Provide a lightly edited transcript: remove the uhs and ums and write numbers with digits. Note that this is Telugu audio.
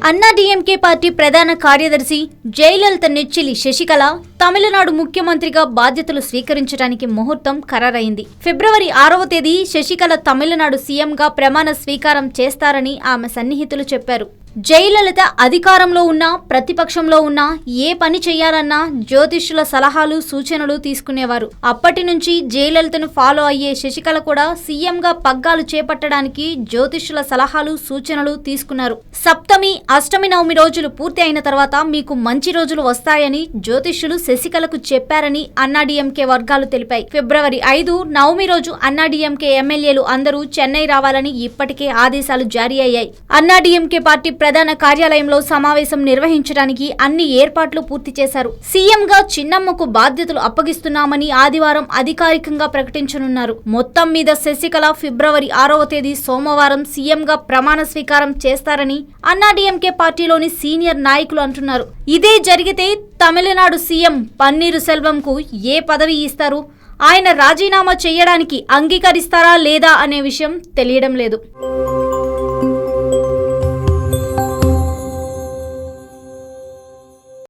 అన్నాడీఎంకే పార్టీ ప్రధాన కార్యదర్శి జయలలిత నెచ్చెలి శశికళ తమిళనాడు ముఖ్యమంత్రిగా బాధ్యతలు స్వీకరించడానికి ముహూర్తం ఖరారైంది. ఫిబ్రవరి 6వ తేదీ శశికళ తమిళనాడు సీఎంగా ప్రమాణ స్వీకారం చేస్తారని ఆమె సన్నిహితులు చెప్పారు. జయలలిత అధికారంలో ఉన్నా ప్రతిపక్షంలో ఉన్నా ఏ పని చేయాలన్నా జ్యోతిష్యుల సలహాలు సూచనలు తీసుకునేవారు. అప్పటి నుంచి జయలలితను ఫాలో అయ్యే శశికళ కూడా సీఎంగా పగ్గాలు చేపట్టడానికి జ్యోతిష్యుల సలహాలు సూచనలు తీసుకున్నారు. సప్తమి అష్టమి నవమి రోజులు పూర్తి అయిన తర్వాత మీకు మంచి రోజులు వస్తాయని జ్యోతిష్యులు శశికళకు చెప్పారని అన్నాడీఎంకే వర్గాలు తెలిపాయి. ఫిబ్రవరి 5 నవమి రోజు అన్నాడీఎంకే ఎమ్మెల్యేలు అందరూ చెన్నై రావాలని ఇప్పటికే ఆదేశాలు జారీ అయ్యాయి. అన్నాడీఎంకే పార్టీ ప్రధాన కార్యాలయంలో సమావేశం నిర్వహించడానికి అన్ని ఏర్పాట్లు పూర్తి చేశారు. సీఎంగా చిన్నమ్మకు బాధ్యతలు అప్పగిస్తున్నామని ఆదివారం అధికారికంగా ప్రకటించనున్నారు. మొత్తం మీద శశికళ ఫిబ్రవరి 6వ తేదీ సోమవారం సీఎంగా ప్రమాణ స్వీకారం చేస్తారని అన్నాడీఎంకే పార్టీలోని సీనియర్ నాయకులు అంటున్నారు. ఇదే జరిగితే తమిళనాడు సీఎం పన్నీరు సెల్వంకు ఏ పదవి ఇస్తారు, ఆయన రాజీనామా చేయడానికి అంగీకరిస్తారా లేదా అనే విషయం తెలియడం లేదు.